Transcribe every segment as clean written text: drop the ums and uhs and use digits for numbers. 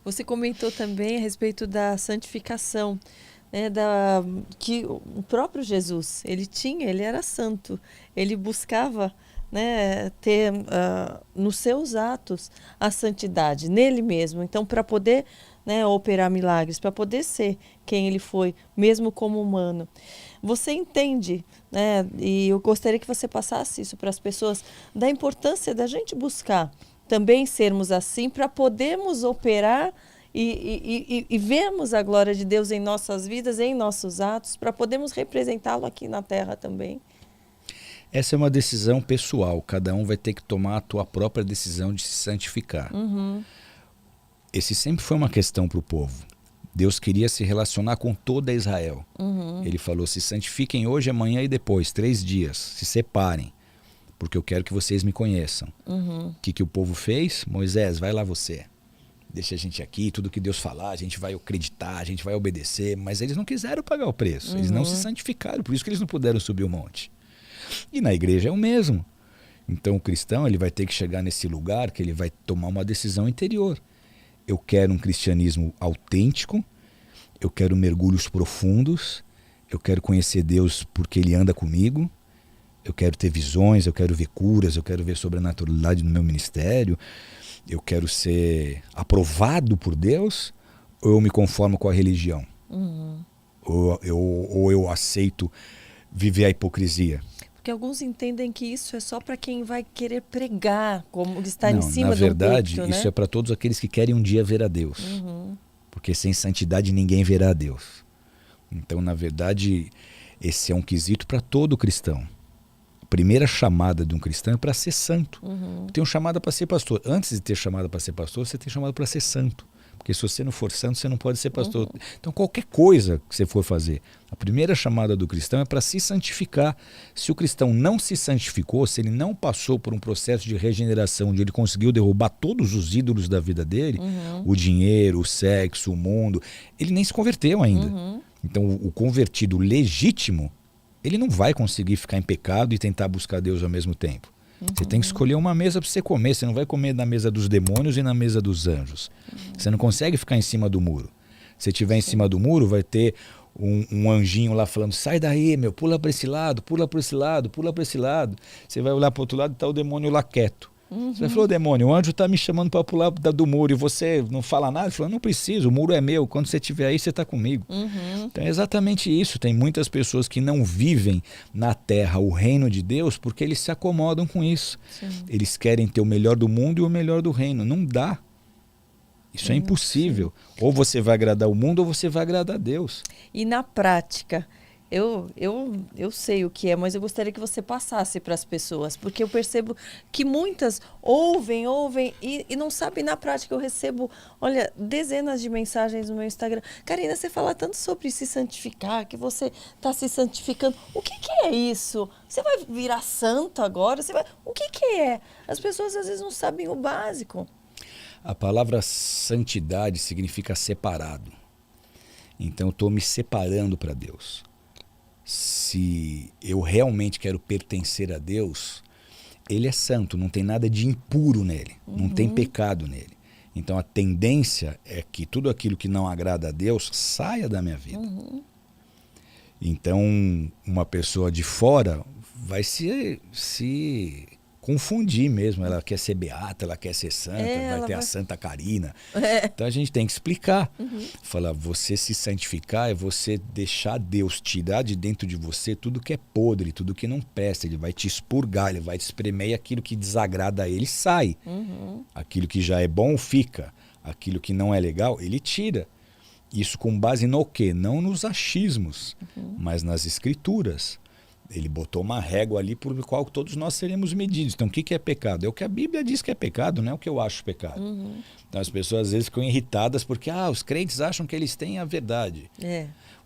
Você comentou também a respeito da santificação, né, que o próprio Jesus, ele era santo, ele buscava, né, ter nos seus atos a santidade, nele mesmo. Então, para poder, né, operar milagres, para poder ser quem ele foi, mesmo como humano. Você entende, né, e eu gostaria que você passasse isso para as pessoas, da importância da gente buscar também sermos assim, para podermos operar e vermos a glória de Deus em nossas vidas, em nossos atos, para podermos representá-lo aqui na terra também. Essa é uma decisão pessoal, cada um vai ter que tomar a tua própria decisão de se santificar. Esse sempre foi uma questão para o povo. Deus queria se relacionar com toda Israel. Ele falou, se santifiquem hoje, amanhã e depois, 3 dias, se separem, porque eu quero que vocês me conheçam. O que o povo fez? Moisés, vai lá você. Deixa a gente aqui, tudo que Deus falar, a gente vai acreditar, a gente vai obedecer. Mas eles não quiseram pagar o preço, eles não se santificaram, por isso que eles não puderam subir o monte. E na igreja é o mesmo. Então o cristão ele vai ter que chegar nesse lugar que ele vai tomar uma decisão interior. Eu quero um cristianismo autêntico, eu quero mergulhos profundos, eu quero conhecer Deus porque Ele anda comigo, eu quero ter visões, eu quero ver curas, eu quero ver sobrenaturalidade no meu ministério, eu quero ser aprovado por Deus, ou eu me conformo com a religião? Ou eu aceito viver a hipocrisia? Porque alguns entendem que isso é só para quem vai querer pregar, como estar em Não, cima na de um verdade, púlpito, né? isso é para todos aqueles que querem um dia ver a Deus. Porque sem santidade ninguém verá a Deus. Então, na verdade, esse é um quesito para todo cristão. A primeira chamada de um cristão é para ser santo. Tem uma chamada para ser pastor. Antes de ter chamada para ser pastor, você tem chamada para ser santo. Porque se você não for santo, você não pode ser pastor. Então, qualquer coisa que você for fazer, a primeira chamada do cristão é para se santificar. Se o cristão não se santificou, se ele não passou por um processo de regeneração, onde ele conseguiu derrubar todos os ídolos da vida dele, o dinheiro, o sexo, o mundo, ele nem se converteu ainda. Então, o convertido legítimo, ele não vai conseguir ficar em pecado e tentar buscar Deus ao mesmo tempo. Você tem que escolher uma mesa para você comer. Você não vai comer na mesa dos demônios e na mesa dos anjos. Você não consegue ficar em cima do muro. Se estiver em cima do muro, vai ter um anjinho lá falando, sai daí, meu, pula para esse lado, pula para esse lado, pula para esse lado. Você vai olhar para o outro lado e está o demônio lá quieto. Você vai falar, ô demônio, o anjo está me chamando para pular do muro e você não fala nada? Ele falou, não preciso, o muro é meu, quando você estiver aí, você está comigo. Então é exatamente isso. Tem muitas pessoas que não vivem na terra o reino de Deus porque eles se acomodam com isso. Eles querem ter o melhor do mundo e o melhor do reino. Não dá. Isso é impossível. Ou você vai agradar o mundo ou você vai agradar a Deus. E na prática, eu sei o que é, mas eu gostaria que você passasse para as pessoas, porque eu percebo que muitas ouvem e não sabem na prática. Eu recebo, olha, dezenas de mensagens no meu Instagram. Karina, você fala tanto sobre se santificar, que você está se santificando. O que é isso? Você vai virar santo agora? O que é? As pessoas às vezes não sabem o básico. A palavra santidade significa separado. Então eu estou me separando para Deus. Se eu realmente quero pertencer a Deus, Ele é santo, não tem nada de impuro nele, não tem pecado nele. Então a tendência é que tudo aquilo que não agrada a Deus saia da minha vida. Então uma pessoa de fora vai se confundir mesmo. Ela quer ser beata, ela quer ser santa, vai ter a Santa Karina. Então a gente tem que explicar. Falar, você se santificar é você deixar Deus tirar de dentro de você tudo que é podre, tudo que não presta. Ele vai te expurgar, ele vai te espremer e aquilo que desagrada a ele sai. Aquilo que já é bom fica. Aquilo que não é legal, ele tira. Isso com base no quê? Não nos achismos, mas nas escrituras. Ele botou uma régua ali por qual todos nós seremos medidos. Então, o que é pecado? É o que a Bíblia diz que é pecado, não é o que eu acho pecado. Então, as pessoas às vezes ficam irritadas porque os crentes acham que eles têm a verdade.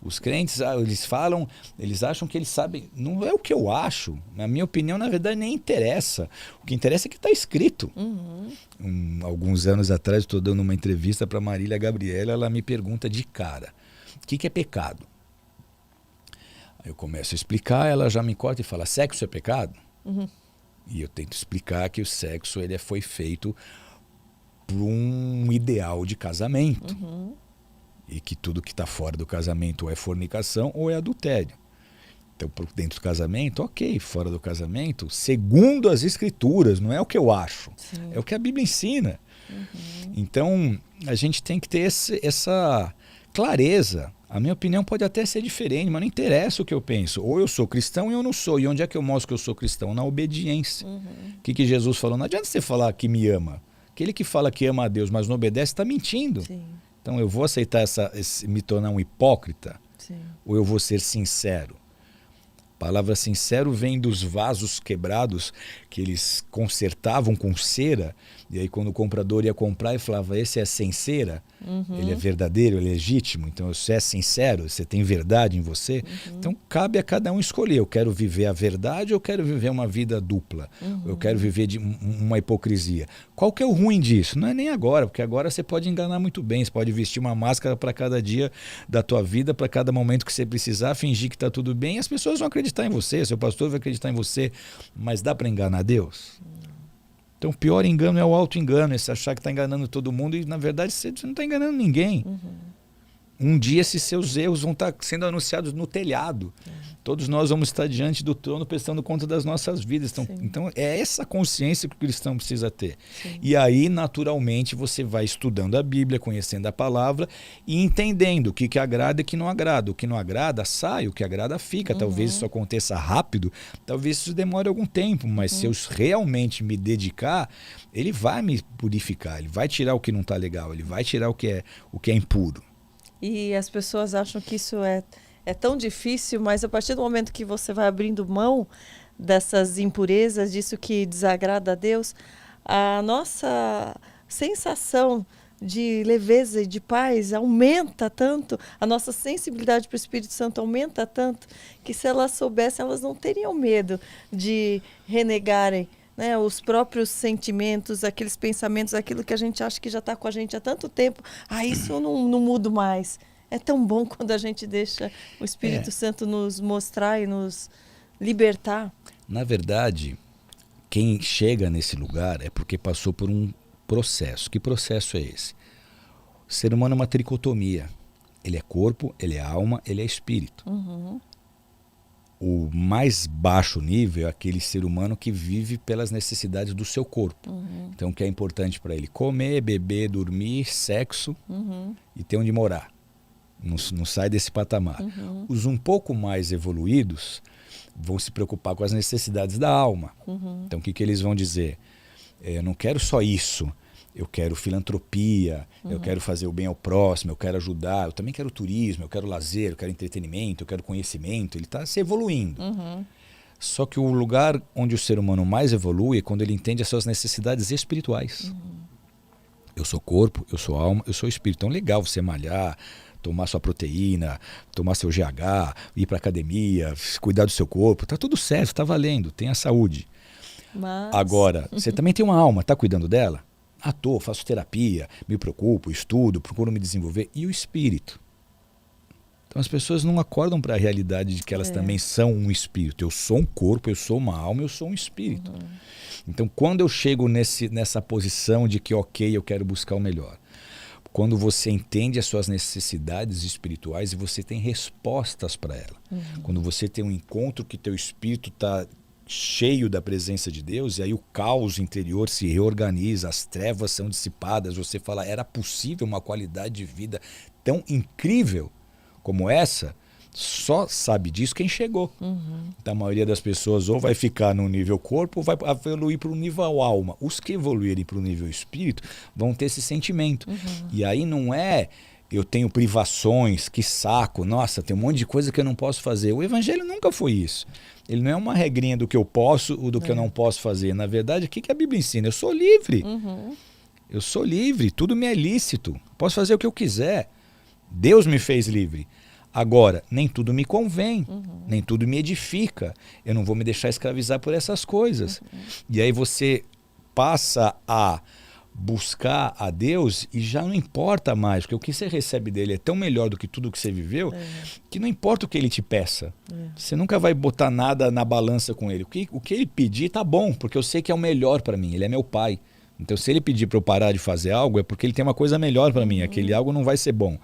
Os crentes, eles falam, eles acham que eles sabem. Não é o que eu acho. Na minha opinião, na verdade, nem interessa. O que interessa é que está escrito. Alguns anos atrás, estou dando uma entrevista para Marília Gabriela, ela me pergunta de cara, o que é pecado? Aí eu começo a explicar, ela já me corta e fala, sexo é pecado? E eu tento explicar que o sexo ele foi feito por um ideal de casamento. E que tudo que está fora do casamento ou é fornicação ou é adultério. Então, dentro do casamento, ok. Fora do casamento, segundo as escrituras, não é o que eu acho. Sim. É o que a Bíblia ensina. Então, a gente tem que ter essa clareza. A minha opinião pode até ser diferente, mas não interessa o que eu penso. Ou eu sou cristão ou eu não sou. E onde é que eu mostro que eu sou cristão? Na obediência. O que Jesus falou? Não adianta você falar que me ama. Aquele que fala que ama a Deus, mas não obedece, está mentindo. Sim. Então eu vou aceitar me tornar um hipócrita? Sim. Ou eu vou ser sincero? A palavra sincero vem dos vasos quebrados que eles consertavam com cera. E aí quando o comprador ia comprar, ele falava, esse é sem cera? Ele é verdadeiro, ele é legítimo. Então você é sincero, você tem verdade em você. Então cabe a cada um escolher. Eu quero viver a verdade ou eu quero viver uma vida dupla? Eu quero viver de uma hipocrisia. Qual que é o ruim disso? Não é nem agora, porque agora você pode enganar muito bem. Você pode vestir uma máscara para cada dia da tua vida, para cada momento que você precisar, fingir que está tudo bem. E as pessoas vão acreditar em você, seu pastor vai acreditar em você. Mas dá para enganar Deus? Então o pior engano é o auto-engano, é você achar que está enganando todo mundo e na verdade você não está enganando ninguém. Um dia esses seus erros vão estar sendo anunciados no telhado. Todos nós vamos estar diante do trono prestando conta das nossas vidas. Então é essa consciência que o cristão precisa ter. Sim. E aí, naturalmente, você vai estudando a Bíblia, conhecendo a palavra e entendendo o que agrada e o que não agrada. O que não agrada sai, o que agrada fica. Talvez isso aconteça rápido, talvez isso demore algum tempo, mas se eu realmente me dedicar, ele vai me purificar, ele vai tirar o que não está legal, ele vai tirar o que é impuro. E as pessoas acham que isso é tão difícil, mas a partir do momento que você vai abrindo mão dessas impurezas, disso que desagrada a Deus, a nossa sensação de leveza e de paz aumenta tanto, a nossa sensibilidade para o Espírito Santo aumenta tanto, que se elas soubessem, elas não teriam medo de renegarem, né, os próprios sentimentos, aqueles pensamentos, aquilo que a gente acha que já está com a gente há tanto tempo. Isso eu não mudo mais. É tão bom quando a gente deixa o Espírito Santo nos mostrar e nos libertar. Na verdade, quem chega nesse lugar é porque passou por um processo. Que processo é esse? O ser humano é uma tricotomia. Ele é corpo, ele é alma, ele é espírito. O mais baixo nível é aquele ser humano que vive pelas necessidades do seu corpo. Então, o que é importante para ele? Comer, beber, dormir, sexo e ter onde morar. Não sai desse patamar. Os um pouco mais evoluídos vão se preocupar com as necessidades da alma. Então, o que eles vão dizer? Eu não quero só isso. Eu quero filantropia, eu quero fazer o bem ao próximo, eu quero ajudar, eu também quero turismo, eu quero lazer, eu quero entretenimento, eu quero conhecimento. Ele está se evoluindo. Só que o lugar onde o ser humano mais evolui é quando ele entende as suas necessidades espirituais. Eu sou corpo, eu sou alma, eu sou espírito. Então, legal você malhar, tomar sua proteína, tomar seu GH, ir para academia, cuidar do seu corpo. Tá tudo certo, tá valendo, tenha saúde. Mas... Agora, você também tem uma alma, tá cuidando dela? Faço terapia, me preocupo, estudo, procuro me desenvolver. E o espírito? Então as pessoas não acordam para a realidade de que elas também são um espírito. Eu sou um corpo, eu sou uma alma, eu sou um espírito. Então quando eu chego nessa posição de que ok, eu quero buscar o melhor. Quando você entende as suas necessidades espirituais e você tem respostas para ela. Quando você tem um encontro que teu espírito está cheio da presença de Deus, e aí o caos interior se reorganiza, as trevas são dissipadas, você fala, era possível uma qualidade de vida tão incrível como essa? Só sabe disso quem chegou. Então, a maioria das pessoas ou vai ficar no nível corpo ou vai evoluir para o nível alma. Os que evoluírem para o nível espírito vão ter esse sentimento. E aí não é... Eu tenho privações, que saco, nossa, tem um monte de coisa que eu não posso fazer. O evangelho nunca foi isso. Ele não é uma regrinha do que eu posso ou do que eu não posso fazer. Na verdade, o que a Bíblia ensina? Eu sou livre. Eu sou livre, tudo me é lícito. Posso fazer o que eu quiser. Deus me fez livre. Agora, nem tudo me convém, nem tudo me edifica. Eu não vou me deixar escravizar por essas coisas. E aí você passa a buscar a Deus e já não importa mais, porque o que você recebe dele é tão melhor do que tudo que você viveu, que não importa o que ele te peça. Você nunca vai botar nada na balança com ele. O que ele pedir tá bom, porque eu sei que é o melhor para mim, ele é meu pai. Então, se ele pedir para eu parar de fazer algo, é porque ele tem uma coisa melhor para mim. Aquele algo não vai ser bom.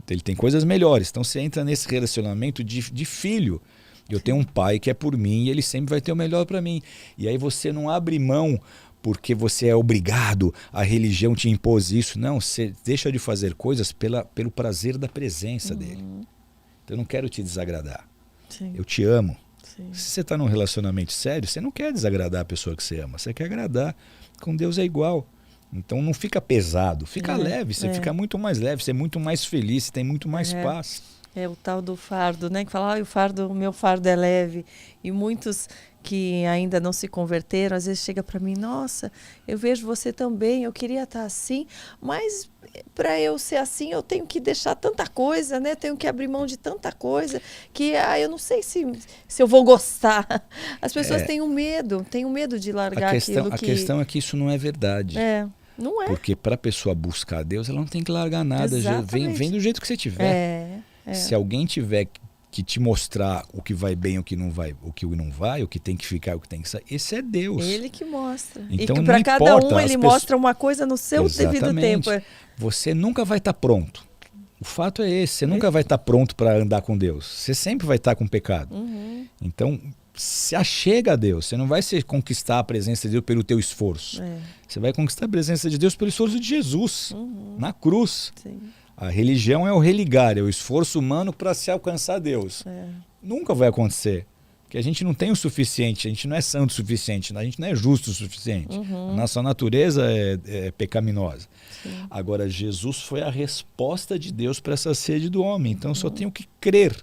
Então, ele tem coisas melhores. Então, você entra nesse relacionamento de filho. Eu tenho um pai que é por mim e ele sempre vai ter o melhor para mim. E aí você não abre mão porque você é obrigado, a religião te impôs isso. Não, você deixa de fazer coisas pelo prazer da presença dele. Então, eu não quero te desagradar. Sim. Eu te amo. Sim. Se você está num relacionamento sério, você não quer desagradar a pessoa que você ama. Você quer agradar. Com Deus é igual. Então não fica pesado, fica leve. Você fica muito mais leve, você é muito mais feliz, você tem muito mais paz. É o tal do fardo, né? Que fala, o meu fardo é leve. E muitos que ainda não se converteram, às vezes chega para mim, nossa, eu vejo você também, eu queria estar assim, mas para eu ser assim eu tenho que deixar tanta coisa, né? Tenho que abrir mão de tanta coisa que eu não sei se eu vou gostar. As pessoas têm um medo de largar aquilo que... A questão é que isso não é verdade. Não é. Porque para a pessoa buscar Deus, ela não tem que largar nada. Vem do jeito que você tiver. Se alguém tiver que te mostrar o que vai bem, o que não vai, o que tem que ficar, o que tem que sair, esse é Deus. Ele que mostra. Então, e para cada um ele mostra uma coisa no seu devido tempo. Você nunca vai estar pronto. O fato é esse, você nunca vai estar pronto para andar com Deus. Você sempre vai estar com pecado. Então, se achega a Deus. Você não vai conquistar a presença de Deus pelo teu esforço. Você vai conquistar a presença de Deus pelo esforço de Jesus, na cruz. Sim. A religião é o religar, é o esforço humano para se alcançar Deus. Nunca vai acontecer. Porque a gente não tem o suficiente, a gente não é santo o suficiente, a gente não é justo o suficiente. Nossa natureza é pecaminosa. Sim. Agora, Jesus foi a resposta de Deus para essa sede do homem. Então, eu só tenho que crer.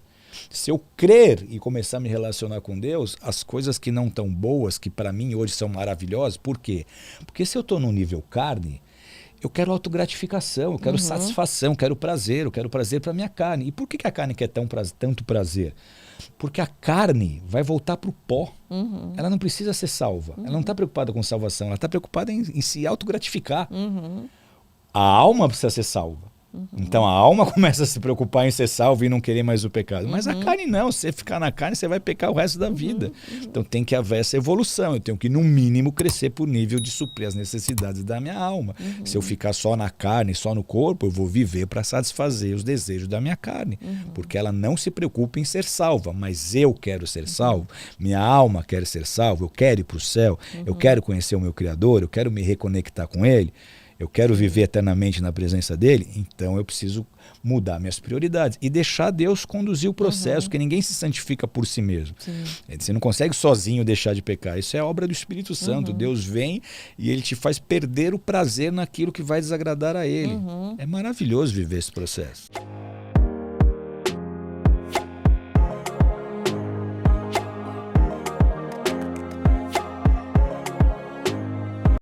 Se eu crer e começar a me relacionar com Deus, as coisas que não estão boas, que para mim hoje são maravilhosas, por quê? Porque se eu estou no nível carne, eu quero autogratificação, eu quero satisfação, eu quero prazer para a minha carne. E por que a carne quer tanto prazer? Porque a carne vai voltar para o pó. Ela não precisa ser salva. Ela não está preocupada com salvação, ela está preocupada em se autogratificar. A alma precisa ser salva. Então a alma começa a se preocupar em ser salva e não querer mais o pecado. Mas a carne não, se você ficar na carne, você vai pecar o resto da vida. Então tem que haver essa evolução. Eu tenho que, no mínimo, crescer por nível de suprir as necessidades da minha alma. Se eu ficar só na carne, só no corpo, eu vou viver para satisfazer os desejos da minha carne. Porque ela não se preocupa em ser salva, mas eu quero ser salvo. Minha alma quer ser salva, eu quero ir para o céu, eu quero conhecer o meu Criador, eu quero me reconectar com Ele. Eu quero viver eternamente na presença dele, então eu preciso mudar minhas prioridades e deixar Deus conduzir o processo, porque ninguém se santifica por si mesmo. Você não consegue sozinho deixar de pecar, isso é obra do Espírito Santo. Deus vem e ele te faz perder o prazer naquilo que vai desagradar a ele. É maravilhoso viver esse processo.